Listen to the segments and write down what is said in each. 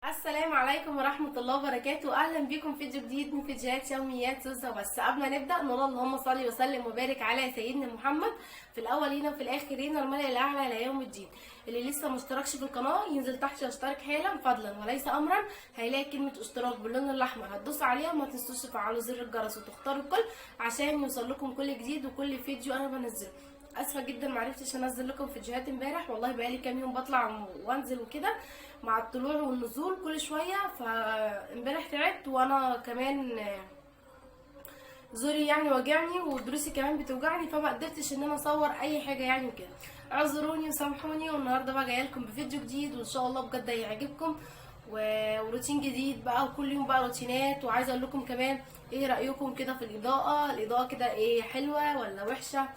السلام عليكم ورحمة الله وبركاته. أهلا بكم في فيديو جديد من فيديوهات يوميات سوسة. بس قبل ما نبدأ نقول اللهم صل وسلم وبارك على سيدنا محمد في الأولين وفي الآخرين والملأ الأعلى إلى يوم الدين. اللي لسه مشتركش في القناة ينزل تحت يشترك حالا فضلا وليس أمرا. هيلاقي كلمة اشتراك باللون الأحمر هتدوس عليها وما تنسوش تفعلوا زر الجرس وتختاروا الكل عشان يوصل لكم كل جديد وكل فيديو أنا بنزله. اسفه جدا معرفتش انزل لكم فيديوهات امبارح، والله بقالي كام يوم بطلع وانزل وكده مع الطلوع والنزول كل شويه، فامبارح تعبت وانا كمان زوري يعني وجعني ودروسي كمان بتوجعني، فما قدرتش ان انا اصور اي حاجه يعني وكده. اعذروني وسامحوني، والنهارده بقى جايه لكم بفيديو جديد وان شاء الله بجد هيعجبكم وروتين جديد بقى، وكل يوم بقى روتينات. وعايزه اقول لكم كمان ايه رايكم كده في الاضاءه كده، ايه حلوه ولا وحشه؟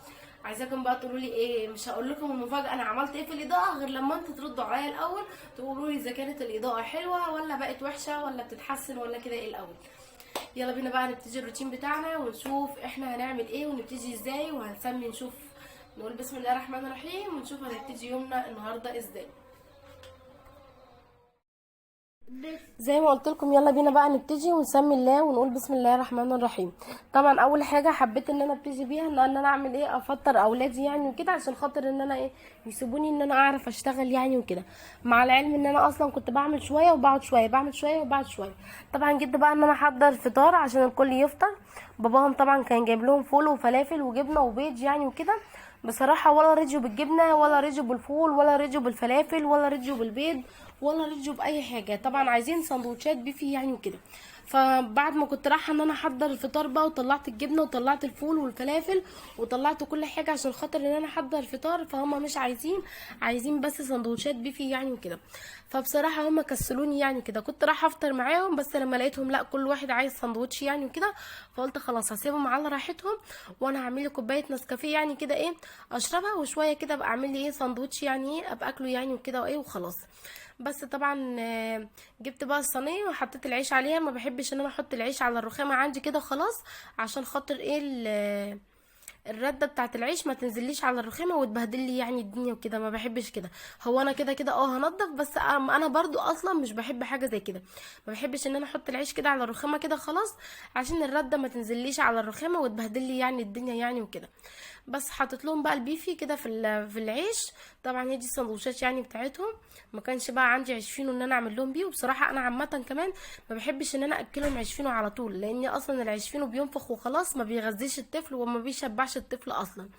عايزاكم بقى تقولوا لي ايه. مش هقول لكم المفاجاه انا عملت ايه في الاضاءه غير لما انتوا تردوا عليا الاول تقولوا لي اذا كانت الاضاءه حلوه ولا بقت وحشه ولا بتتحسن ولا كده ايه الاول. يلا بينا بقى نبتدي الروتين بتاعنا ونشوف احنا هنعمل ايه ونبتدي ازاي وهنسمي. نشوف نقول بسم الله الرحمن الرحيم ونشوف هنبتدي يومنا النهارده ازاي. زي ما قلت لكم يلا بينا بقى نبتدي ونسمي الله ونقول بسم الله الرحمن الرحيم. طبعا اول حاجه حبيت ان انا ابتدي بيها ان انا اعمل ايه، افطر اولادي يعني وكده، عشان خاطر ان انا ايه يسيبوني ان انا اعرف اشتغل يعني وكده. مع العلم ان انا اصلا كنت بعمل شويه وبقعد شويه، بعمل شويه وبقعد شويه. طبعا جيت بقى ان انا احضر الفطار عشان الكل يفطر. باباهم طبعا كان جايب لهم فول وفلافل وجبنه وبيض يعني وكده. بصراحه ولا رجوا بالجبنه ولا رجوا بالفول ولا رجوا بالفلافل ولا رجوا بالبيض ولا رجوا باي حاجه. طبعا عايزين سندوتشات بيفي يعني وكده. فبعد ما كنت رايحه ان انا احضر الفطار بقى وطلعت الجبنه وطلعت الفول والفلافل وطلعت كل حاجه عشان خاطر ان انا احضر الفطار، فهم مش عايزين بس سندوتشات بيفي يعني وكده. فبصراحه هم كسلوني يعني كده. كنت رايحه افطر معاهم بس لما لقيتهم لا كل واحد عايز سندوتش يعني وكده، فقلت خلاص هسيبهم على راحتهم وانا هعمل لي كوبايه نسكافيه يعني كده ايه اشربها، وشويه كده ابقى اعمل لي ايه سندوتش يعني ايه ابقى اكله يعني وكده وايه وخلاص. بس طبعا جبت بقى الصينيه وحطيت العيش عليها. ما بحبش ان انا احط العيش على الرخامه عندي كده خلاص، عشان خاطر ايه الرده بتاعه العيش ما تنزليش على الرخامه وتبهدل لي يعني الدنيا وكده. ما بحبش كده. هو انا كده كده هنضف، بس انا برضو اصلا مش بحب حاجه زي كده. ما بحبش ان انا احط العيش كده على الرخامه كده خلاص، عشان الرده ما تنزليش على الرخامه وتبهدل لي يعني الدنيا يعني وكده. بس حطيت لهم بقى البيفي كده في العيش. طبعا هي دي السندوتشات يعني بتاعتهم. ما كانش بقى عندي عيش فينو ان انا اعمل لهم بيه، وبصراحه انا عامه كمان ما بحبش ان انا اكلهم عيش فينو على طول، لان اصلا العيش فينو بينفخ وخلاص ما بيغذيش الطفل وما بيشبعش الطفل اصلا.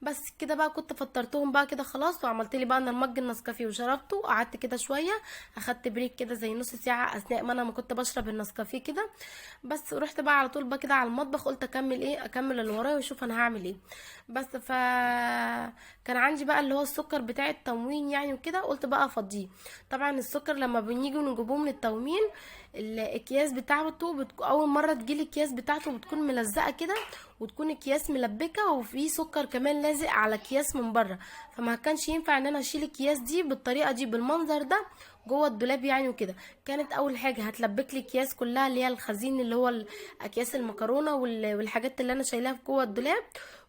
بس كده بقى كنت فطرتهم بقى كده خلاص، وعملت لي بقى انا المج النسكافيه وشربته وقعدت كده شويه. اخدت بريك كده زي نص ساعه اثناء ما انا كنت بشرب النسكافيه كده. بس ورحت بقى على طول بقى كده على المطبخ، قلت اكمل اللي ورايا واشوف انا هعمل ايه. بس كان عندي بقى اللي هو السكر بتاع التموين يعني وكده، قلت بقى افضيه. طبعا السكر لما بنيجي نجيبوه من التموين الاكياس بتاعته اول مره تجيلي الكياس بتاعته بتكون ملزقه كده، وتكون اكياس ملبكه وفي سكر كمان لازق على اكياس من بره. فما كانش ينفع ان انا اشيل الاكياس دي بالطريقه دي بالمنظر ده جوه الدولاب يعني وكده. كانت اول حاجه هتلبك لي اكياس كلها اللي هي الخزين اللي هو اكياس المكرونه والحاجات اللي انا شايلاها في جوه الدولاب،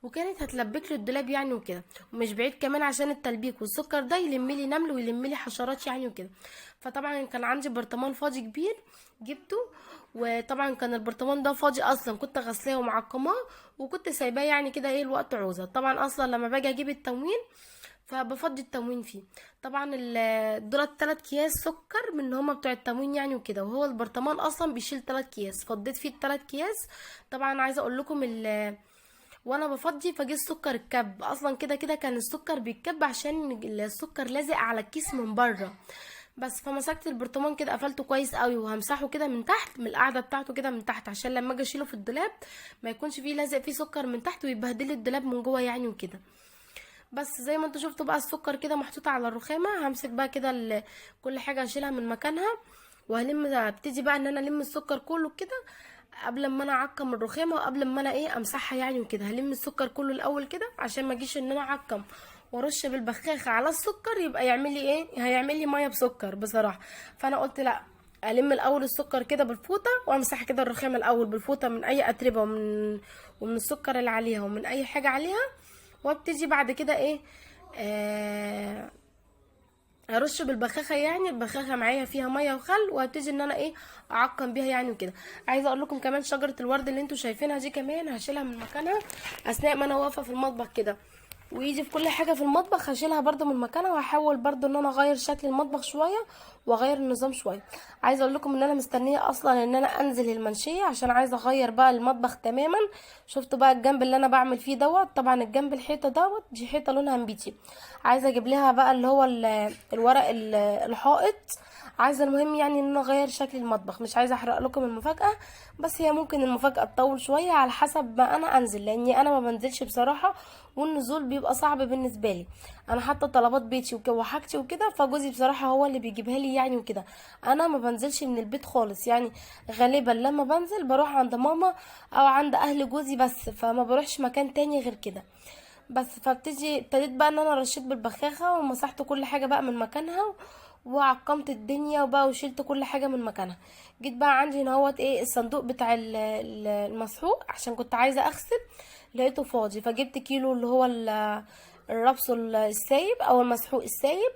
وكانت هتلبك لي الدولاب يعني وكده. ومش بعيد كمان عشان التلبيك والسكر ده يلم لي نمل ويلم لي حشرات يعني وكده. فطبعا كان عندي برطمان فاضي كبير جبته، وطبعا كان البرطمان ده فاضي اصلا، كنت غسلاه ومعقماه وكنت سايباه يعني كده ايه الوقت عوزه. طبعا اصلا لما باجي اجيب التموين فبفضي التموين فيه. طبعا دولت 3 اكياس سكر من اللي هما بتوع التموين يعني وكده، وهو البرطمان اصلا بيشيل 3 اكياس، فضيت فيه ال3 اكياس. طبعا عايزه اقول لكم وانا بفضي فجه السكر اتكب اصلا. كده كده كان السكر بيتكب عشان السكر لازق على الكيس من بره. بس فمسكت البرطمان كده قفلته كويس قوي وهمسحه كده من تحت من القاعده بتاعته كده من تحت، عشان لما اجي اشيله في الدولاب ما يكونش فيه لازق فيه سكر من تحت ويبهدل الدولاب من جوه يعني وكده. بس زي ما انتوا شفتوا بقى السكر كده محطوط على الرخامه. همسك بقى كده كل حاجه اشيلها من مكانها، ابتدي بقى ان انا الم السكر كله كده قبل ما انا اعقم الرخامه وقبل ما انا ايه امسحها يعني وكده. هلم السكر كله الاول كده عشان ما اجيش ان انا اعقم وارش بالبخاخه على السكر يبقى يعمل لي ايه، هيعمل لي ميه بسكر بصراحه. فانا قلت لا، الم الاول السكر كده بالفوطه وامسح كده الرخامه الاول بالفوطه من اي اتربه ومن السكر اللي عليها ومن اي حاجه عليها، وابتدي بعد كده ايه هرش بالبخاخه، يعني البخاخه معايا فيها ميه وخل، وهبتدي ان انا ايه اعقم بيها يعني وكده. عايزه اقول لكم كمان شجره الورد اللي انتوا شايفينها دي كمان هشيلها من مكانها اثناء ما انا واقفه في المطبخ كده، وايدي في كل حاجه في المطبخ هشيلها برده من مكانها، وهحاول برده ان انا اغير شكل المطبخ شويه واغير النظام شويه. عايزه اقول لكم ان انا مستنيه اصلا ان انا انزل المنشيه عشان عايزه اغير بقى المطبخ تماما. شفتوا بقى الجنب اللي انا بعمل فيه دوت، طبعا الجنب الحيطه دوت دي حيطه لونها نبيتي، عايزه اجيب لها بقى اللي هو الورق الحائط. عايزه المهم يعني ان انا اغير شكل المطبخ، مش عايزه احرق لكم المفاجاه، بس هي ممكن المفاجاه تطول شويه على حسب ما انا انزل، لاني انا ما بنزلش بصراحه، والنزول بيبقى صعب بالنسبه لي. انا حاطه طلبات بيتي وحاجتي وكده، فجوزي بصراحه هو اللي بيجيبها لي يعني وكده. انا ما بنزلش من البيت خالص يعني، غالبا لما بنزل بروح عند ماما او عند اهل جوزي بس، فما بروحش مكان تاني غير كده. بس ابتديت بقى ان انا رشيت بالبخاخه ومسحت كل حاجه بقى من مكانها، وعقمت الدنيا وبقى وشلت كل حاجه من مكانها. جيت بقى عندي هنا هوت ايه الصندوق بتاع المسحوق عشان كنت عايزه اغسل، لقيته فاضي، فجبت كيلو اللي هو الربس السايب او المسحوق السايب.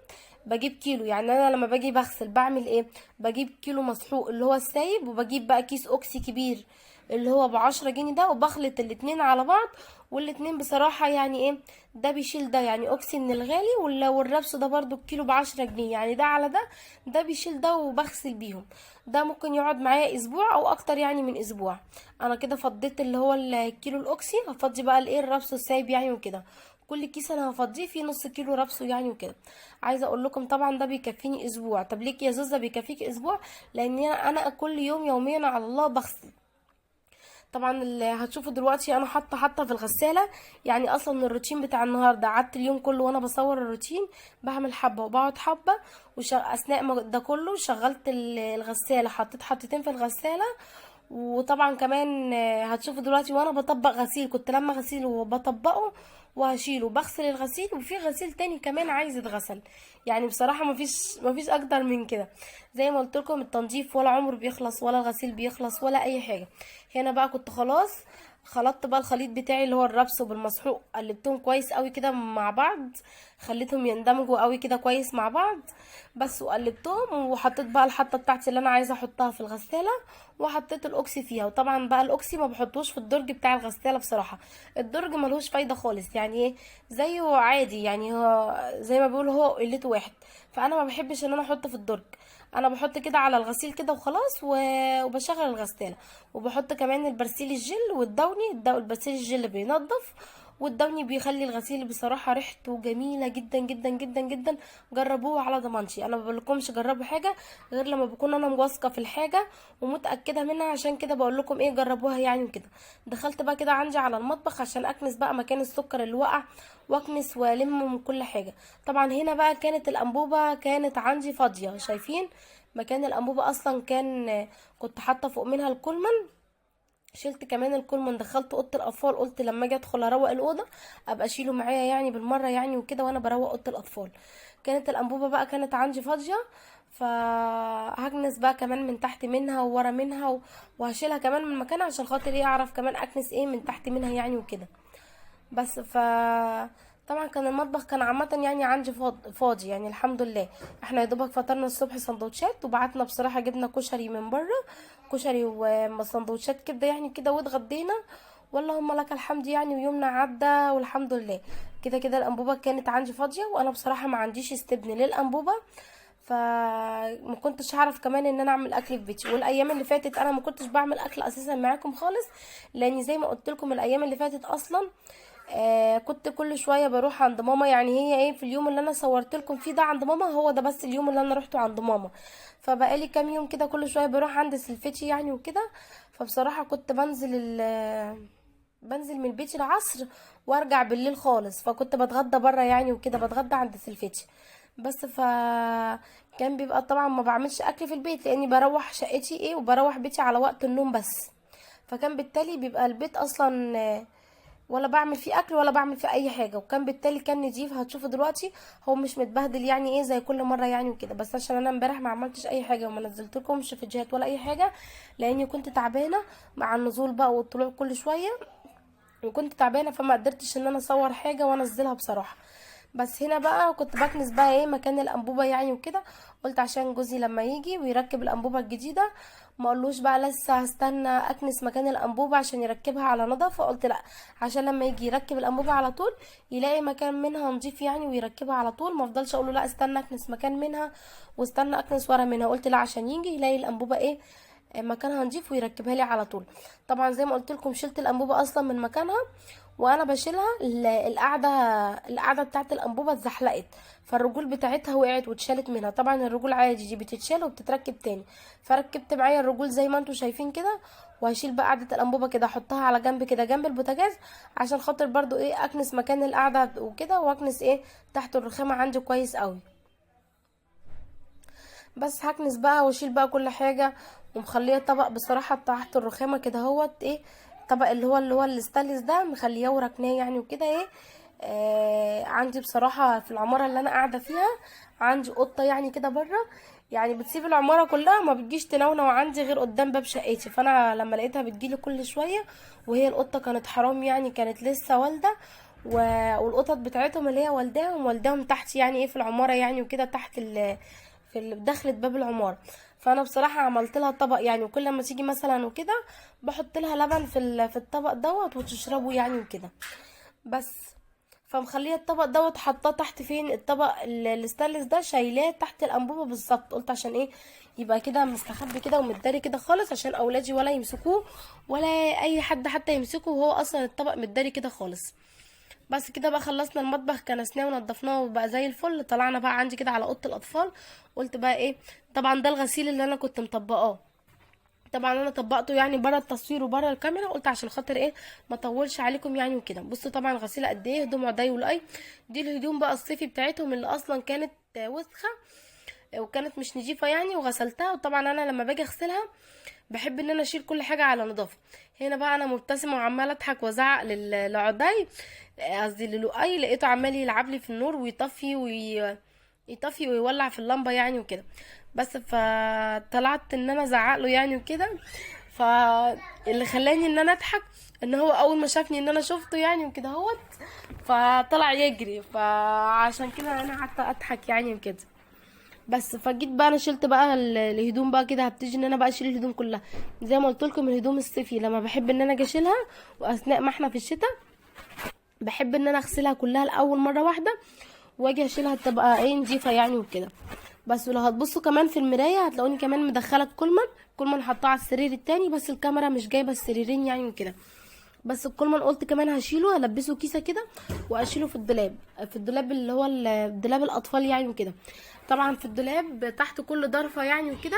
بجيب كيلو، يعني انا لما باجي بغسل بعمل ايه، بجيب كيلو مسحوق اللي هو السايب، وبجيب بقى كيس اوكسي كبير اللي هو ب10 جنيه ده، وبخلط الاتنين على بعض. والاتنين بصراحة يعني ايه، ده بيشيل ده، يعني اوكسي من الغالي، والربس ده برضو الكيلو ب10 جنيه، يعني ده على ده، ده بيشيل ده، وبغسل بيهم. ده ممكن يقعد معايا اسبوع او اكتر يعني من اسبوع. انا كده فضيت اللي هو الكيلو الاوكسي، هفضي بقى الايه الربس السايب يعني وكده. كل كيس انا هفضيه فيه نص كيلو ربسه يعني وكده. عايزه اقول لكم طبعا ده بيكفيني اسبوع. طب ليك يا زوزة بيكفيك اسبوع؟ لان انا كل يوم يوميا على الله بغسل. طبعا اللي هتشوفوا دلوقتي انا حاطه في الغساله، يعني اصلا الروتين بتاع النهارده قعدت اليوم كله وانا بصور الروتين، بعمل حبه وبقعد حبه، اثناء ما ده كله شغلت الغساله، حطيت حطتين في الغساله. وطبعا كمان هتشوفوا دلوقتي وانا بطبق غسيل، كنت لما غسيل وبطبقه وهشيله بغسل الغسيل، وفي غسيل تاني كمان عايز يتغسل. يعني بصراحه مفيش اكتر من كده. زي ما قلت لكم التنظيف ولا عمره بيخلص، ولا الغسيل بيخلص، ولا اي حاجه. هنا بقى كنت خلاص خلطت بقى الخليط بتاعي اللي هو الربس وبالمسحوق، قلبتهم كويس قوي كده مع بعض، خليتهم يندمجوا قوي كده كويس مع بعض بس، وقلبتهم، وحطيت بقى الحطه بتاعتي اللي انا عايزه احطها في الغساله، وحطيت الاوكسي فيها. وطبعا بقى الاوكسي ما بحطوش في الدرج بتاع الغساله بصراحه، الدرج ملهوش فايده خالص، يعني ايه زيه عادي، يعني هو زي ما بيقولوا هو قلته واحد، فانا ما بحبش ان انا احطه في الدرج. انا بحط كده على الغسيل كده وخلاص، وبشغل الغساله. وبحط كمان البرسيل الجل والدوني، البرسيل الجل بينضف، والدوني بيخلي الغسيل بصراحه ريحته جميله جدا جدا جدا جدا. جربوه على ضمانتي، انا ما بقولكمش جربوا حاجه غير لما بكون انا واثقه في الحاجه ومتاكده منها، عشان كده بقول لكم ايه جربوها يعني وكده. دخلت بقى كده عندي على المطبخ عشان اكنس بقى مكان السكر اللي وقع، واكنس والم من كل حاجه. طبعا هنا بقى كانت الانبوبه كانت عندي فاضيه، شايفين مكان الانبوبه اصلا كان كنت حاطه فوق منها الكولمن. شلت كمان الكولمن دخلت اوضه الاطفال، قلت لما اجي ادخل اروق الاوضه ابقى اشيله معايا يعني بالمره يعني وكده وانا بروق اوضه الاطفال. كانت الانبوبه بقى كانت عندي فاضيه، فهكنس بقى كمان من تحت منها وورا منها وهشيلها كمان من مكانها عشان خاطر ايه اعرف كمان اكنس ايه من تحت منها يعني وكده. بس طبعا كان المطبخ كان عامه يعني عندي فاضي يعني الحمد لله. احنا يا دوبك فطرنا الصبح سندوتشات، وبعتنا بصراحه جبنا كشري من بره، كشري وسندوتشات كده يعني كده، واتغدينا واللهم لك الحمد يعني، ويومنا عدى والحمد لله. كده كده الانبوبه كانت عندي فاضيه، وانا بصراحه ما عنديش استبن للانبوبه، فما كنتش هعرف كمان ان انا اعمل اكل في بيتي. والايام اللي فاتت انا ما كنتش بعمل اكل اساسا معاكم خالص، لاني زي ما قلت لكم الايام اللي فاتت اصلا كنت كل شويه بروح عند ماما، يعني هي ايه في اليوم اللي انا صورت لكم فيه ده عند ماما، هو ده بس اليوم اللي انا روحته عند ماما. فبقالي كام يوم كده كل شويه بروح عند سلفتي يعني وكده. فبصراحه كنت بنزل من البيت العصر وارجع بالليل خالص، فكنت بتغدى بره يعني وكده، بتغدى عند سلفتي بس. كان بيبقى طبعا ما بعملش اكل في البيت، لاني بروح شقتي ايه وبروح بيتي على وقت النوم بس، فكان بالتالي بيبقى البيت اصلا ولا بعمل فيه اكل ولا بعمل فيه اي حاجه، وكان بالتالي كان نضيف. هتشوفوا دلوقتي هو مش متبهدل يعني ايه زي كل مره يعني وكده، بس عشان انا امبارح ما عملتش اي حاجه وما نزلتلكمش فيديوهات ولا اي حاجه، لاني كنت تعبانه مع النزول بقى والطلوع كل شويه، وكنت تعبانه فما قدرتش ان انا اصور حاجه وانزلها بصراحه. بس هنا بقى كنت بكنس بقى ايه مكان الانبوبه يعني وكده. قلت عشان جوزي لما يجي ويركب الانبوبه الجديده ما اقولوش بقى لسه هستنى اكنس مكان الانبوبه عشان يركبها على نظافه. قلت لا، عشان لما يجي يركب الانبوبه على طول يلاقي مكان منها نضيف يعني ويركبها على طول، ما افضلش اقوله لا استنى اكنس مكان منها واستنى اكنس ورا منها. قلت لا، عشان يجي يلاقي الانبوبه ايه مكانها نضيف ويركبها لي على طول. طبعا زي ما قلت لكم شلت الانبوبه اصلا من مكانها، وانا بشيلها القعده بتاعت الانبوبه اتزحلقت، فالرجول بتاعتها وقعت واتشالت منها. طبعا الرجول عادي دي بتتشال وبتتركب تاني، فركبت معايا الرجول زي ما انتم شايفين كده. وهشيل بقى قعده الانبوبه كده احطها على جنب كده جنب البوتاجاز، عشان خاطر برضو ايه اكنس مكان القعده وكده، واكنس ايه تحت الرخامه عندي كويس قوي. بس هكنس بقى واشيل بقى كل حاجه، ومخليه طبق بصراحه تحت الرخامه كده هوت ايه، طبق اللي هو الستانلس ده مخليه وركناه يعني وكده ايه. عندي بصراحه في العماره اللي انا قاعده فيها عندي قطه يعني كده بره، يعني بتسيب العماره كلها ما بتجيش تنونو عندي غير قدام باب شقتي. فانا لما لقيتها بتجيلي كل شويه، وهي القطه كانت حرام يعني كانت لسه والده، والقطط بتاعتهم اللي هي والداهم تحت يعني ايه في العماره يعني وكده تحت في اللي بدخلة باب العمارة. فانا بصراحة عملت لها طبق يعني، وكل ما تيجي مثلا وكده بحط لها لبن في الطبق دوت وتشربه يعني وكده. بس فمخليه الطبق دوت حطاه تحت فين الطبق الستانلس ده شايلاه تحت الانبوبه بالظبط. قلت عشان ايه يبقى كده مستخبي كده ومتداري كده خالص، عشان اولادي ولا يمسكوه ولا اي حد حتى يمسكه، وهو اصلا الطبق متداري كده خالص. بس كده بقى خلصنا المطبخ كنسناه ونضفناه وبقى زي الفل. طلعنا بقى عندي كده على اوضه الاطفال. قلت بقى ايه، طبعا ده الغسيل اللي انا كنت مطبقاه، طبعا انا طبقته يعني بره التصوير وبره الكاميرا. قلت عشان خاطر ايه ما اطولش عليكم يعني وكده. بصوا طبعا غسيله قد ايه، هدوم عدي ولاي. دي الهدوم بقى الصيفي بتاعتهم اللي اصلا كانت وسخه وكانت مش نظيفه يعني، وغسلتها. وطبعا انا لما باجي اغسلها بحب ان انا اشيل كل حاجه على نظافه. هنا بقى انا مبتسمه وعماله اضحك وازعق لعدي، قصدي للؤي، لقيته عمال يلعب لي في النور ويطفي يطفي ويولع في اللمبه يعني وكده. بس فطلعت ان انا ازعق له يعني وكده. فاللي خلاني ان انا اضحك ان هو اول ما شافني ان انا شفته يعني وكده هوت فطلع يجري، فعشان كده انا قعدت اضحك يعني وكده. بس فجيت بقى انا شلت بقى الهدوم بقى كده، هبتدي ان انا بقى اشيل الهدوم كلها. زي ما قلت لكم الهدوم الصيفي لما بحب ان انا اجي اشيلها، واثناء ما احنا في الشتاء بحب ان انا اغسلها كلها الاول مره واحده، واجي اشيلها تبقى ايه نضيفه يعني وكده. بس ولو هتبصوا كمان في المرايه هتلاقوني كمان مدخله الكولمان حطاه على السرير التاني، بس الكاميرا مش جايبه السريرين يعني وكده. بس الكولمان قلت كمان هشيله هلبسه كيسه كده واشيله في الدولاب اللي هو دولاب الاطفال يعني وكده. طبعا في الدولاب تحت كل ضرفه يعني وكده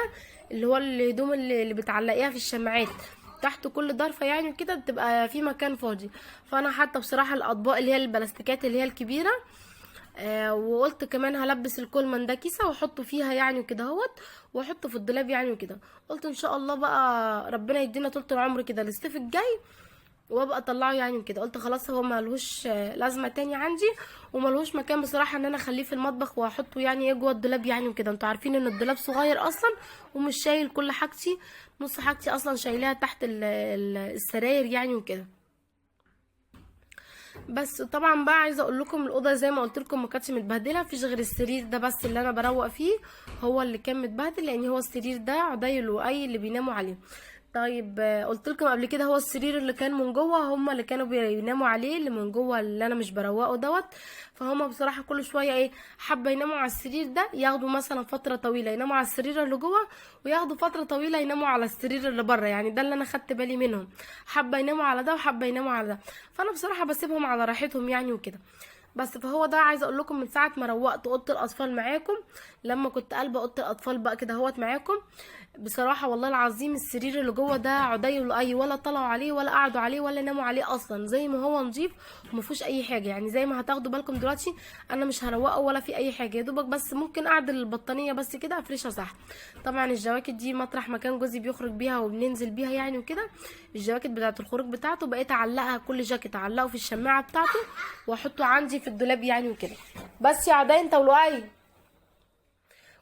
اللي هو الهدوم اللي بتعلقيها في الشماعات، تحت كل ضرفه يعني وكده بتبقى في مكان فاضي. فانا حاطه بصراحه الاطباق اللي هي البلاستيكات اللي هي الكبيره. وقلت كمان هلبس الكولمان ده كيسه واحطه فيها يعني وكده اهوت، واحطه في الدولاب يعني وكده. قلت ان شاء الله بقى ربنا يدينا طول العمر كده للصيف الجاي وابقى اطلعه يعني وكده. قلت خلاص هو ملهوش لازمه تاني عندي، وملهوش مكان بصراحه ان انا اخليه في المطبخ واحطه يعني ايه جوه الدولاب يعني وكده. انتوا عارفين ان الدولاب صغير اصلا ومش شايل كل حاجتي، نص حاجتي اصلا شايلاها تحت السراير يعني وكده. بس طبعا بقى عايزه اقول لكم الاوضه زي ما قلت لكم ما كانتش متبهدله، مفيش غير السرير ده بس اللي انا بروق فيه هو اللي كان متبهدل، لان هو السرير ده عديل واي اللي بيناموا عليه. طيب قلت لكم قبل كده هو السرير اللي كان من جوه هما اللي كانوا بيناموا عليه، اللي من جوه اللي انا مش بروقه دوت. فهما بصراحه كل شويه ايه حابه يناموا على السرير ده، ياخدوا مثلا فتره طويله يناموا على السرير اللي جوه، وياخدوا فتره طويله يناموا على السرير اللي بره. يعني ده اللي انا خدت بالي منهم، حابه يناموا على ده وحابه يناموا على ده. فانا بصراحه بسيبهم على راحتهم يعني وكده. بس فهو ده عايزه اقول لكم من ساعه ما روقت اوضه الاطفال معاكم، لما كنت قلبه اوضه الاطفال بقى كده اهوت معاكم، بصراحه والله العظيم السرير اللي جوه ده عدي اي ولا طلعوا عليه ولا قعدوا عليه ولا ناموا عليه اصلا، زي ما هو نظيف وما فيهوش اي حاجه. يعني زي ما هتاخدوا بالكم دلوقتي انا مش هروقه ولا في اي حاجه، يا دوبك بس ممكن اعدل البطانيه بس كده افرشها صح. طبعا الجواكت دي مطرح مكان جوزي بيخرج بيها وبننزل بيها يعني وكده، الجواكت بتاعه الخروج بتاعته بقيت اعلقها، كل جاكيت اعلقه في الشماعه بتاعته واحطه عندي في الدولاب يعني وكده. بس يا عداي انت ولؤي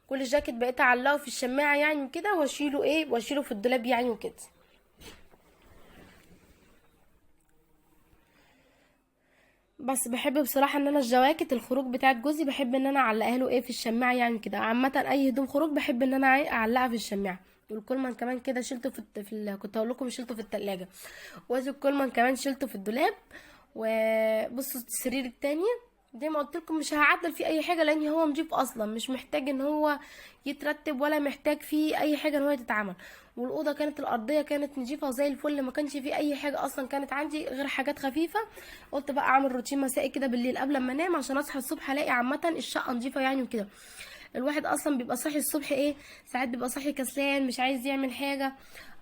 كل جاكيت بقيت اعلقه في الشماعه يعني وكده، واشيله في الدولاب يعني وكده. بس بحب بصراحه ان انا الجواكت الخروج بتاعت جوزي بحب ان انا اعلقها له ايه في الشماعه يعني كده. عامه اي هدوم خروج بحب ان انا اعلقها في الشماعه. والكولمان كمان كده شلته كنت هقول لكم شلته في التلاجة. وادي الكولمان كمان شلته في الدولاب. وبصوا السرير التاني زي ما قلت لكم مش هعدل فيه اي حاجه لان هو نضيف اصلا، مش محتاج ان هو يترتب ولا محتاج فيه اي حاجه ان هو تتعمل. والاوضه كانت الارضيه كانت نظيفه وزي الفل، ما كانش فيه اي حاجه اصلا كانت عندي غير حاجات خفيفه. قلت بقى اعمل روتين مسائي كده بالليل قبل ما انام عشان اصحى الصبح الاقي عامه الشقه نظيفه يعني وكده. الواحد اصلا بيبقى صاحي الصبح ايه، ساعات بيبقى صاحي كسلان مش عايز يعمل حاجه،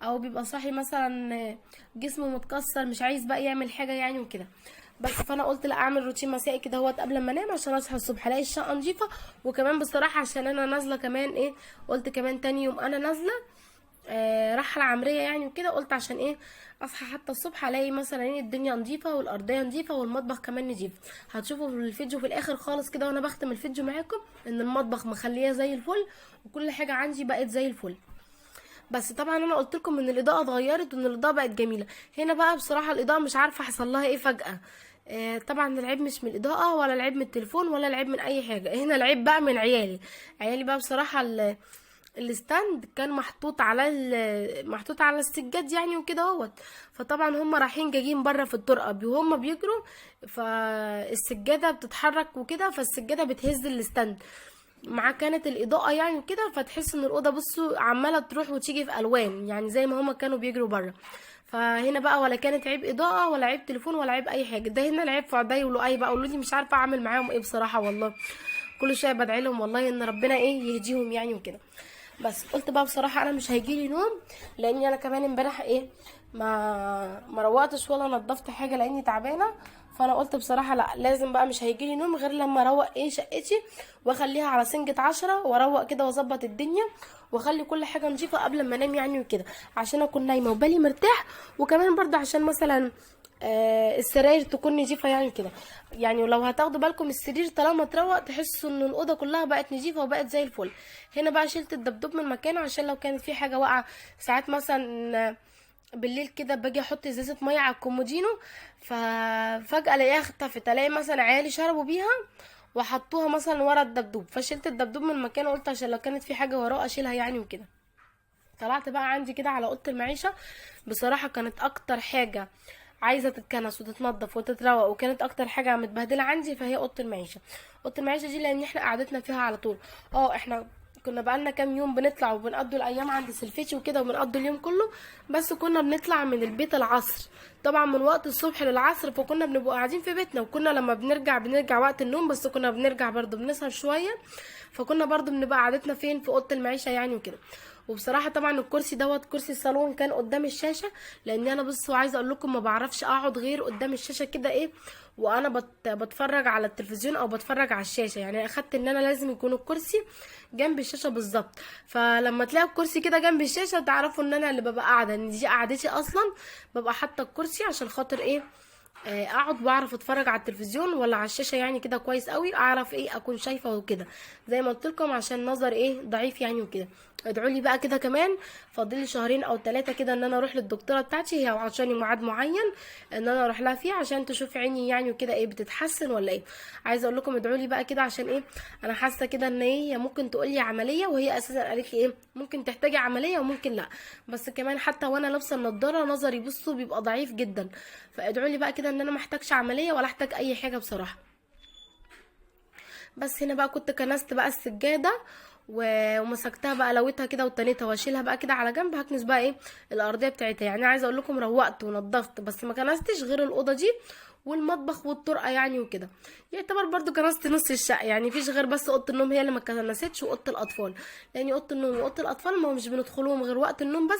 او بيبقى صاحي مثلا جسمه متكسر مش عايز بقى يعمل حاجه يعني وكده. بس فانا قلت لا اعمل روتين مسائي كده هوت قبل ما انام عشان اصحى الصبح الاقي الشقه نظيفه. وكمان بصراحه عشان انا نازله كمان ايه، قلت كمان تاني يوم انا نازله رحله عمريه يعني وكده، قلت عشان ايه اصحى حتى الصبح الاقي مثلا ايه الدنيا نظيفه والارضيه نظيفه والمطبخ كمان نظيف. هتشوفوا في الفيديو في الاخر خالص كده وانا بختم الفيديو معاكم ان المطبخ مخليه زي الفل وكل حاجه عندي بقت زي الفل. بس طبعا انا قلت لكم ان الاضاءه اتغيرت وان الاضاءه بقت جميله. هنا بقى بصراحه الاضاءه مش عارفه حصل لها ايه فجاه. طبعا العيب مش من الاضاءه ولا العيب من التليفون ولا العيب من اي حاجه، هنا العيب بقى من عيالي. عيالي بقى بصراحه الستاند كان محطوط على السجاد يعني وكده اهوت. فطبعا هم رايحين جايين بره في الطرقه وهم بيجروا، فالسجاده بتتحرك وكده فالسجاده بتهز الستاند مع كانت الاضاءه يعني كده، فتحس ان الاوضه بصوا عماله تروح وتيجي في الوان يعني زي ما هما كانوا بيجروا بره. فهنا بقى ولا كانت عيب اضاءه ولا عيب تليفون ولا عيب اي حاجه، ده هنا العيب في عدي ولؤي بقى ولودي مش عارفه اعمل معاهم ايه بصراحه والله. كل شويه بدعي لهم والله ان ربنا ايه يهديهم يعني وكده. بس قلت بقى بصراحه انا مش هيجيلي نوم لاني انا كمان امبارح ايه ما روقتش ولا نضفت حاجه لاني تعبانه. فانا قلت بصراحه لا لازم بقى مش هيجيلي نوم غير لما اروق ايه شقتي واخليها على سنجة 10 واروق كده واظبط الدنيا واخلي كل حاجه نظيفه قبل ما انام يعني وكده عشان اكون نايمه وبالي مرتاح. وكمان برضه عشان مثلا السراير تكون نظيفه يعني كده. يعني لو هتاخدوا بالكم السرير طالما تروق تحسوا ان الاوضه كلها بقت نظيفه وبقت زي الفل. هنا بقى شلت الدبدوب من مكانه عشان لو كانت في حاجه واقعه. ساعات مثلا بالليل كده باجي احط ازازه ميه على الكومودينو ففجاه الاقيها اختفت، الاقي مثلا عيالي شربوا بيها وحطوها مثلا ورا الدبدوب فشلت الدبدوب من مكانه، قلت عشان لو كانت في حاجه وراه اشيلها يعني وكده. طلعت بقى عندي كده على اوضه المعيشه. بصراحه كانت اكتر حاجه عايزه تتكنس وتتنضف وتتروق وكانت اكتر حاجه متبهدله عندي فهي اوضه المعيشه. اوضه المعيشه دي لان احنا قعدتنا فيها على طول. احنا كنا بقالنا كام يوم بنطلع وبنقضوا الايام عند سلفتي وكده وبنقضوا اليوم كله. بس كنا بنطلع من البيت العصر طبعا من وقت الصبح للعصر فكنا بنبقى قاعدين في بيتنا. وكنا لما بنرجع وقت النوم بس كنا بنرجع برضو بنسهر شويه. فكنا برضو بنبقى قعدتنا فين في اوضه المعيشه يعني وكده. وبصراحه طبعا الكرسي دوت كرسي الصالون كان قدام الشاشه لان انا بصوا عايزه اقول لكم ما بعرفش اقعد غير قدام الشاشه كده ايه وانا بتفرج على التلفزيون او بتفرج على الشاشه. يعني اخدت ان انا لازم يكون الكرسي جنب الشاشه بالظبط. فلما تلاقوا الكرسي كده جنب الشاشه تعرفوا ان انا اللي ببقى قاعده ان دي قعدتي اصلا. ببقى حاطه الكرسي عشان خاطر ايه اقعد بعرف اتفرج على التلفزيون ولا على الشاشه يعني كده كويس قوي اعرف ايه اكون شايفه وكده زي ما قلت لكم عشان نظر ايه ضعيف يعني وكده. ادعوا لي بقى كده كمان فاضل لي شهرين او 3 كده ان انا اروح للدكتوره بتاعتي هي عشان ميعاد معين ان انا اروح لها فيه عشان تشوف عيني يعني وكده ايه بتتحسن ولا ايه. عايزه اقول لكم ادعوا لي بقى كده عشان ايه انا حاسه كده ان هي ممكن تقول لي عمليه وهي اساسا قالت لي ايه ممكن تحتاجي عمليه وممكن لا. بس كمان حتى وانا لابسه النضاره نظري بصوا بيبقى ضعيف جدا. فادعوا لي بقى كده ان انا محتاجش عمليه ولا احتاج اي حاجه بصراحه. بس هنا بقى كنت كنست بقى السجاده ومسكتها بقى لويتها كده وتنيتها واشيلها بقى كده على جنب هكنس بقى ايه الارضيه بتاعتها. يعني عايزه اقول لكم روقت ونضفت بس ما كنستش غير الاوضه دي والمطبخ والطرقه يعني وكده. يعتبر برضو كنست نص الشقه يعني فيش غير بس اوضه النوم هي اللي ما كنستش واوضه الاطفال لان اوضه النوم واوضه الاطفال ما مش بندخلوهم غير وقت النوم بس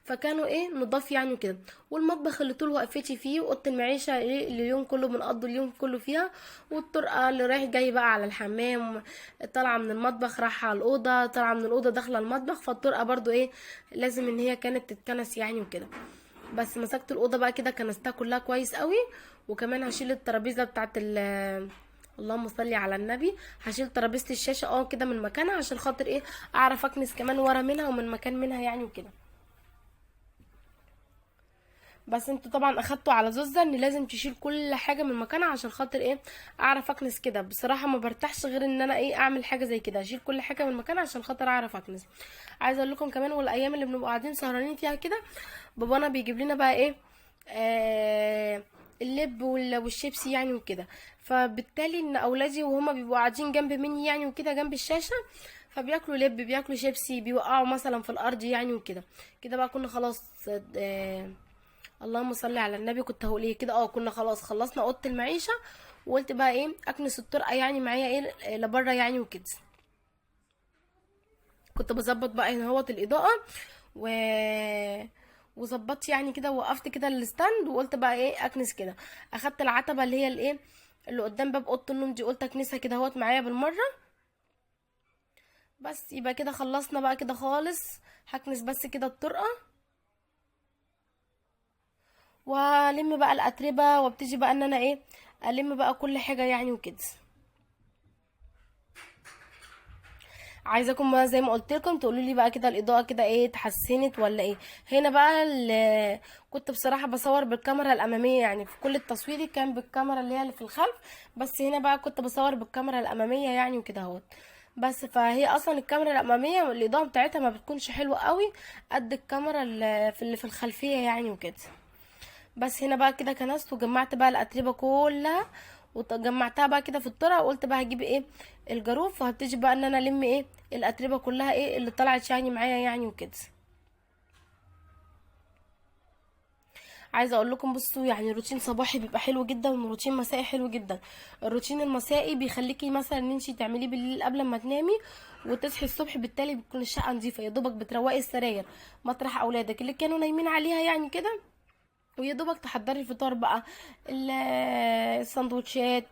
فكانوا ايه نضاف يعني كده. والمطبخ اللي طول وقفتي فيه واوضه المعيشه ايه اللي اليوم كله بنقضي اليوم كله فيها. والطرقه اللي رايح جاي بقى على الحمام طالعه من المطبخ رايحه على الاوضه طالعه من الاوضه داخله المطبخ فالطرقه برضو ايه لازم ان هي كانت تتكنس يعني وكده. بس مسكت الاوضه بقى كده كنستها كلها كويس قوي. وكمان هشيل الترابيزه بتاعت اللهم صلي على النبي هشيل ترابيزه الشاشه كده من مكانها عشان خاطر ايه اعرف اكنس كمان ورا منها ومن مكان منها يعني وكده. بس انتوا طبعا اخدتوا على زوزة ان لازم تشيل كل حاجه من مكانها عشان خاطر ايه اعرف اكنس كده. بصراحه ما برتاحش غير ان انا ايه اعمل حاجه زي كده، اشيل كل حاجه من مكانها عشان خاطر اعرف اكنس. عايزه اقول لكم كمان، والايام اللي بنبقى قاعدين سهرانين فيها كده بابانا بيجيب لنا بقى ايه اللب والشيبسي يعني وكده. فبالتالي ان اولادي وهما بيبقوا قاعدين جنب مني يعني وكده جنب الشاشه، فبياكلوا لب بياكلوا شيبسي بيوقعوا مثلا في الارض يعني وكده. كده بقى كنا خلاص اللهم صل على النبي. كنت هقول ايه كده، كنا خلاص خلصنا اوضه المعيشه، وقلت بقى ايه اكنس الطرقه يعني معايا ايه لبره يعني وكده. كنت بظبط بقى هنا اهوت الاضاءه و وظبطت يعني كده، وقفت كده الستاند وقلت بقى ايه اكنس كده. اخدت العتبه اللي هي الايه اللي قدام باب اوضه النوم دي، قلت اكنسها كده اهوت معايا بالمره. بس يبقى كده خلصنا بقى كده خالص. هكنس بس كده الطرقه والم بقى الاتربه، وابتدي بقى ان انا ايه الم بقى كل حاجه يعني وكده. عايزاكم بقى زي ما قلت لكم تقولوا لي بقى كده الاضاءه كده ايه اتحسنت ولا ايه. هنا بقى كنت بصراحه بصور بالكاميرا الاماميه، يعني في كل التصوير كان بالكاميرا اللي هي اللي في الخلف، بس هنا بقى كنت بصور بالكاميرا الاماميه يعني وكده اهوت. بس فهي اصلا الكاميرا الاماميه الاضاءه بتاعتها ما بتكونش حلوه قوي قد الكاميرا اللي في الخلفيه يعني وكده. بس هنا بقى كده كنست وجمعت بقى الاتربه كلها وجمعتها بقى كده في الطرق، وقلت بقى هجيب ايه الجاروف، وهبتدي بقى ان انا الم ايه الاتربه كلها ايه اللي طلعت يعني معايا يعني وكده. عايزه اقول لكم بصوا، يعني روتين صباحي بيبقى حلو جدا وروتين مسائي حلو جدا. الروتين المسائي بيخليكي مثلا ان انتي تعمليه بالليل قبل ما تنامي وتصحي الصبح، بالتالي بتكون الشقه نظيفه، يا دوبك بتروقي السراير مطرح اولادك اللي كانوا نايمين عليها يعني كده، ويا دوبك تحضري الفطار بقى، السندوتشات،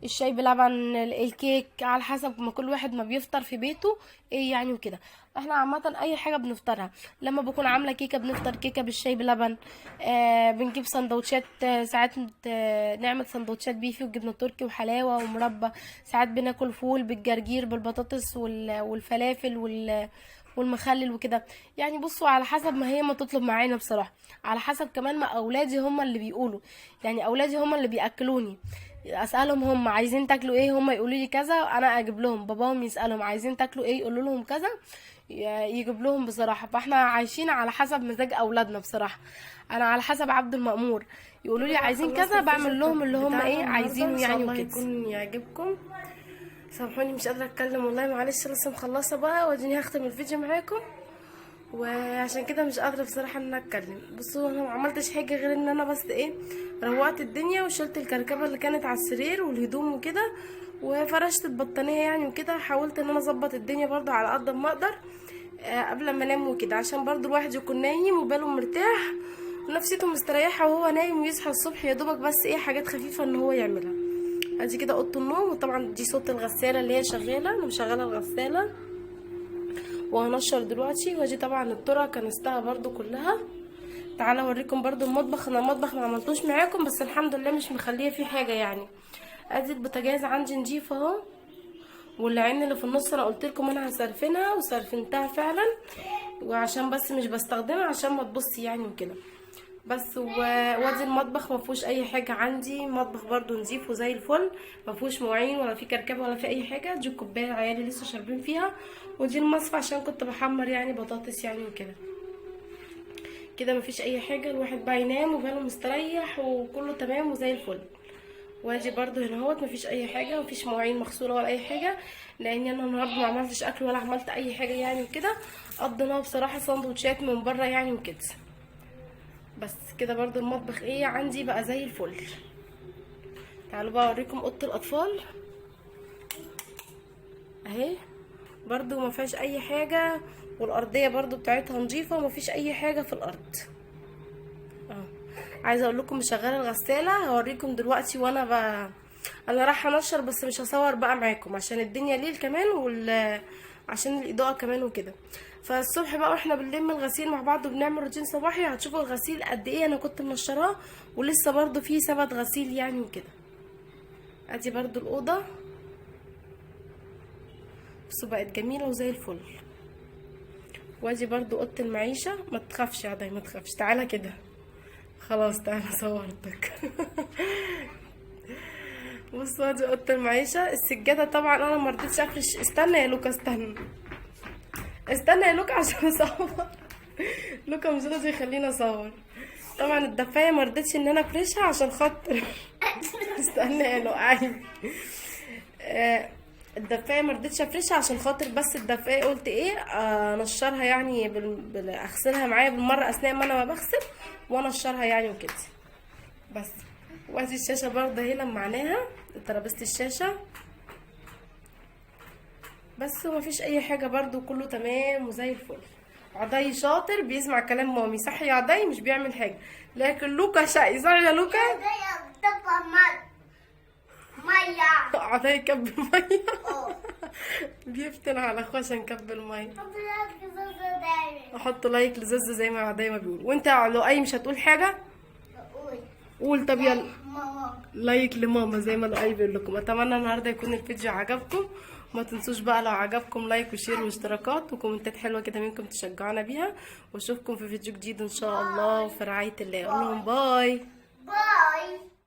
الشاي بلبن، الكيك، على حسب ما كل واحد ما بيفطر في بيته ايه يعني وكده. احنا عامه اي حاجه بنفطرها، لما بكون عامله كيكه بنفطر كيكه بالشاي بلبن. بنجيب سندوتشات، ساعات نعمل سندوتشات بيفي وجبنه تركي وحلاوه ومربى. ساعات بناكل فول بالجرجير بالبطاطس والفلافل والمخلل وكده. يعني بصوا على حسب ما هي ما تطلب معانا بصراحه، على حسب كمان ما اولادي هم اللي بيقولوا، يعني اولادي هم اللي بياكلوني. اسالهم هم عايزين تاكلوا ايه، هم يقولوا لي كذا انا اجيب لهم. باباهم يسالهم عايزين تاكلوا ايه يقولوا لهم كذا يجيب لهم بصراحه. فاحنا عايشين على حسب مزاج اولادنا بصراحه. انا على حسب عبد المأمور، يقولوا لي عايزين كذا بعمل لهم اللي هم ايه عايزينه يعني وكده. يكون يعجبكم. سامحوني مش قادره اتكلم والله، معلش لسه مخلصه بقى واديني هختم الفيديو معاكم، وعشان كده مش قادره بصراحه ان انا اتكلم. بصوا انا ما عملتش حاجه غير ان انا بس ايه روقت الدنيا وشلت الكركبه اللي كانت على السرير والهدوم وكده، وفرشت البطانيه يعني وكده. حاولت ان انا اظبط الدنيا برضو على قد ما اقدر قبل ما انام وكده، عشان برضو الواحد يكون نايم وباله مرتاح ونفسيته مستريحه وهو نايم، ويصحى الصبح يا دوبك بس ايه حاجات خفيفه ان هو يعملها. ادي كده اوضه النوم، وطبعا دي صوت الغساله اللي هي شغاله، انا مشغله الغساله وهنشر دلوقتي. واجي طبعا الطرق كنستها برضو كلها. تعالى اوريكم برضو المطبخ. انا المطبخ ما عملتوش معاكم بس الحمد لله مش مخليه فيه حاجه يعني. ادي البوتاجاز عندي نضيف اهو، والعين اللي في النص انا قلت لكم انا هسرفنها وسرفنتها فعلا، وعشان بس مش بستخدمها عشان ما تبصي يعني وكده بس. وادي المطبخ ما فيهوش اي حاجه عندي، مطبخ برضو نظيف وزي الفل، ما فيهوش مواعين ولا في كركبه ولا في اي حاجه. دي الكوبايه عيالي لسه شاربين فيها، ودي المصفى عشان كنت بحمر يعني بطاطس يعني وكده. كده ما فيش اي حاجه، الواحد بقى ينام وباله مستريح وكله تمام وزي الفل. واجي برضو هنا اهوت مفيش اي حاجه، مفيش مواعين مغسوله ولا اي حاجه، لان انا النهارده ما عملتش اكل ولا عملت اي حاجه يعني وكده. قضيناها بصراحه سندوتشات من بره يعني وكده. بس كده برضو المطبخ ايه عندي بقى زي الفل. تعالوا بقى اوريكم اوضه الاطفال اهي، برضو ما فيهاش اي حاجه، والارضيه برضو بتاعتها نظيفه وما فيش اي حاجه في الارض. عايزه اقول لكم مشغله الغساله، هوريكم دلوقتي وانا انا رايحه انشر بس مش هصور بقى معاكم عشان الدنيا ليل كمان عشان الاضاءه كمان وكده. فالصبح بقى واحنا بنلم الغسيل مع بعض وبنعمل روتين صباحي، هتشوفوا الغسيل قد ايه انا كنت منشراه ولسه برضو فيه ثبت غسيل يعني وكده. ادي برضو الاوضه بس بقت جميله وزي الفل. وادي برضو اوضه المعيشه، ما تخافش يا عدي ما تخافش، تعالى كده خلاص تعالى صورتك. بصوا دي اوضه المعيشه. السجاده طبعا انا ما رضيتش افرش. استنى يا لوكا، استنى يا لوكا عشان اصور. لوكا مش راضي يخليني اصور. طبعا الدفايه ما رضيتش ان انا افرشها عشان خاطر. استنى يا لؤي. الدفايه ما رضيتش افرشها عشان خاطر، بس الدفايه قلت ايه انشرها يعني اغسلها معايا بالمره اثناء ما انا بغسل وانشرها يعني وكده بس. وادي الشاشه برضه اهي لمعناها ترابيزه الشاشه بس. ومفيش اي حاجه برضه، كله تمام وزي الفل. عضي شاطر بيسمع كلام مامي، صح يا عضي؟ مش بيعمل حاجه. لكن لوكا شقي، صح يا لوكا؟ عضي يكب الميه. بيفتن على اخوه عشان كب الميه. احط لايك لزوزو زي ما عضي ما بيقول. وانت يا لؤي مش هتقول حاجه؟ قول. طب يلا لايك لماما زي ما لؤي بيقول لكم. اتمنى النهارده يكون الفيديو عجبكم. وما تنسوش بقى لو عجبكم لايك وشير واشتراكات وكومنتات حلوه كده منكم تشجعونا بيها. واشوفكم في فيديو جديد ان شاء الله، في رعايه الله. اقول لهم باي.